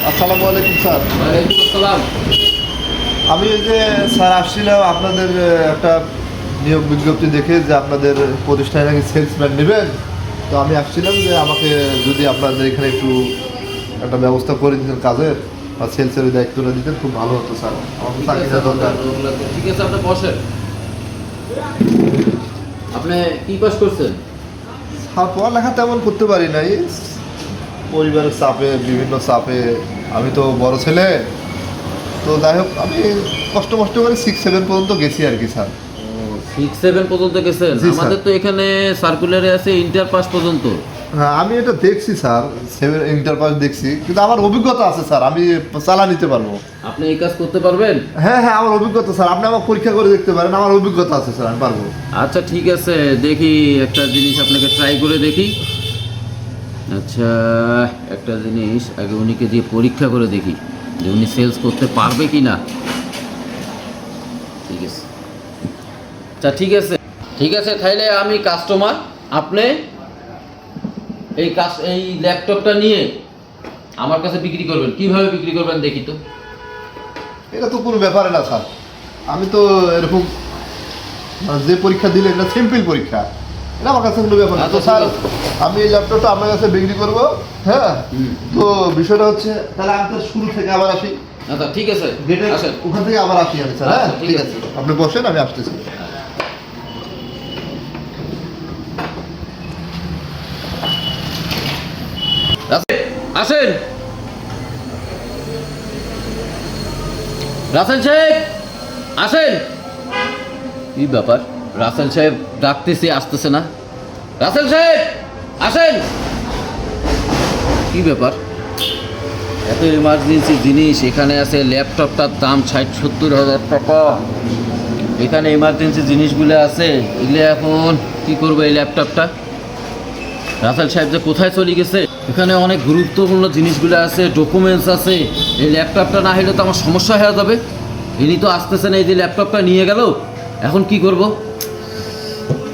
আসসালামু আলাইকুম স্যার। ওয়ালাইকুম আসসালাম। আমি এই যে স্যার আসছিলাম আপনাদের একটা নিয়োগ বিজ্ঞপ্তি দেখে যে আপনাদের প্রতিষ্ঠানে নাকি সেলসম্যান নেবেন, তো আমি আসছিলাম যে আমাকে যদি আপনাদের এখানে একটু একটা ব্যবস্থা করে দিতেন কাজের বা সেলসের দায়িত্বটা দিতেন খুব ভালো হতো স্যার। আমার তো চাকরিটা দরকার। ঠিক আছে, আপনি বসেন। আপনি কি পাস করছেন? আর পড়ালেখা তেমন করতে পারি নাই, পরিবারের চাপে, বিভিন্ন চাপে। আমি তো বড় ছেলে, তো যাই হোক আমি কষ্ট করে 6-7 পর্যন্ত গেছি আর কি স্যার। 6-7 পর্যন্ত গেছেন? জি, স্যার। আমাদের তো এখানে সার্কুলারে আছে ইন্টার পাস পর্যন্ত। হ্যাঁ আমি এটা দেখছি স্যার, 7 ইন্টার পাস দেখছি, কিন্তু আমার অভিজ্ঞতা আছে স্যার, আমি চালা নিতে পারবো। আপনি এই কাজ করতে পারবেন? হ্যাঁ হ্যাঁ আমার অভিজ্ঞতা স্যার, আপনি আমার পরীক্ষা করে দেখতে পারেন, আমার অভিজ্ঞতা আছে স্যার, আমি পারবো। আচ্ছা ঠিক আছে, দেখি একটা জিনিস আপনাকে ট্রাই করে দেখি। আচ্ছা, একটা জিনিস আগে উনিকে দিয়ে পরীক্ষা করে দেখি যে উনি সেলস করতে পারবে কি না। ঠিক আছে, আচ্ছা ঠিক আছে, ঠিক আছে, তাহলে আমি কাস্টমার। আপনি এই ল্যাপটপটা নিয়ে আমার কাছে বিক্রি করবেন। কিভাবে বিক্রি করবেন দেখি তো। এটা তো কোনো ব্যাপারে না স্যার, আমি তো এরকম যে পরীক্ষা দিলে এটা সিম্পল পরীক্ষা, এটা আমার কাছে কোনো ব্যাপার না। তো স্যার আমি এই ল্যাপটপটা আপনার কাছে বিক্রি করবো। হ্যাঁ, তো বিষয়টা হচ্ছে তাহলে আমি তো শুরু থেকে আবার আসি। আচ্ছা ঠিক আছে, গেটের আসেন। ওখান থেকে আবার আসি আমি স্যার। হ্যাঁ আচ্ছা, ঠিক ঠিক আছে। আছে, আপনি বসেন, আমি আসতেছি। আসেন রাসেল সাহেব, আসেন। কি ব্যাপার, রাসেল সাহেব ডাকতেছি, আসতেছে না। রাসেল সাহেব আসেন। কি ব্যাপার, এত এমার্জেন্সি জিনিস এখানে আছে, ল্যাপটপটার দাম 60-70 হাজার টাকা। এখানে এমার্জেন্সি জিনিসগুলো আছে, এগুলো এখন কি করবো এই ল্যাপটপটা? রাসেল সাহেব যে কোথায় চলে গেছে? এখানে অনেক গুরুত্বপূর্ণ জিনিসগুলো আছে, ডকুমেন্টস আছে। এই ল্যাপটপটা না হলে তো আমার সমস্যা হয়ে যাবে। ইনি তো আসতেছে না, এই যে ল্যাপটপটা নিয়ে গেল, এখন কি করব?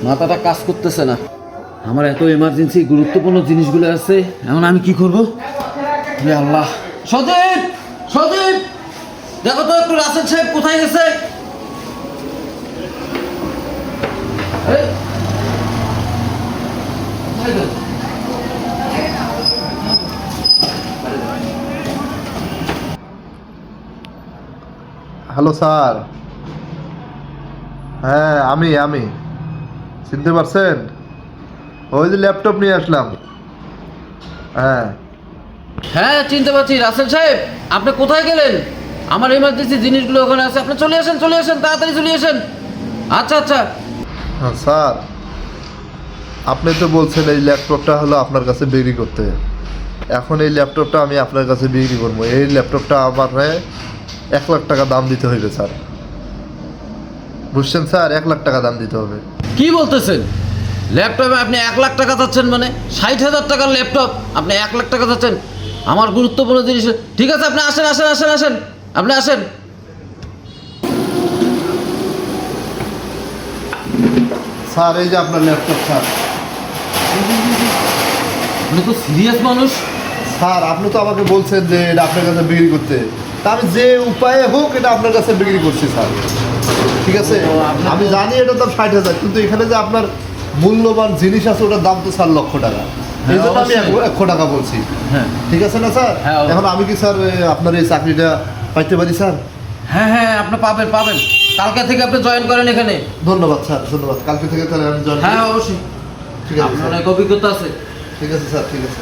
মাথাটা কাজ করতেছে না। আমার এত এমার্জেন্সি গুরুত্বপূর্ণ জিনিসগুলো আছে, এখন আমি কি করব? হে আল্লাহ! সজীব, সজীব, দেখো তো একটু রাসেল সাহেব কোথায় গেছে। এই, কোথায় গেল? Hello sir. হ্যাঁ আমি চিনতে পারছেন? ওই যে ল্যাপটপ নিয়ে আসলাম। হ্যাঁ হ্যাঁ চিনতে পারছি। রাসেল সাহেব আপনি কোথায় গেলেন? আমার এমার্জেন্সি জিনিসগুলো ওখানে আছে, আপনি চলে আসেন, চলে আসেন, তাড়াতাড়ি চলে আসেন। আচ্ছা আচ্ছা। হ্যাঁ স্যার, আপনি তো বলছেন এই ল্যাপটপটা হলো আপনার কাছে বিক্রি করতে। এখন এই ল্যাপটপটা আমি আপনার কাছে বিক্রি করবো, এই ল্যাপটপটা আমার 1 লাখ টাকা দাম দিতে হইবে স্যার। বুঝছেন স্যার, 1 লাখ টাকা দাম দিতে হবে। কি বলতেছেন? ল্যাপটপে আপনি 1 লাখ টাকা চাচ্ছেন? মানে 60,000 টাকার ল্যাপটপ আপনি 1 লাখ টাকা চাচ্ছেন? আমার গুরুত্বপূর্ণ জিনিস। ঠিক আছে, আপনি আসেন আসেন আসেন আসেন, আপনি আসেন। স্যার এই যে আপনার ল্যাপটপ স্যার। আপনি তো সিরিয়াস মানুষ। স্যার আপনি তো আমাকে বলছেন যে এটা আপনার কাছে বিক্রি করতে, তা আমি যে উপায়ে হোক এটা আপনার কাছে বিক্রি করছি স্যার। ঠিক আছে, আমি জানি এটার দাম 60,000, কিন্তু এখানে যে আপনার মূল্যবান জিনিস আছে ওটার দাম তো 4 লক্ষ টাকা। এই জন্য আমি 1 লক্ষ টাকা বলছি। হ্যাঁ ঠিক আছে না স্যার? হ্যাঁ, এখন আমি কি স্যার আপনার এই চাকরিটা পাইতে পারি স্যার? হ্যাঁ হ্যাঁ, আপনি পাবেন পাবেন। কালকে থেকে আপনি জয়েন করেন এখানে। ধন্যবাদ স্যার, ধন্যবাদ। কালকে থেকে তাহলে আমি জয়েন। হ্যাঁ অবশ্যই, ঠিক আছে আপনার স্যার। অনেক অভিজ্ঞতা আছে। ঠিক আছে স্যার, ঠিক আছে।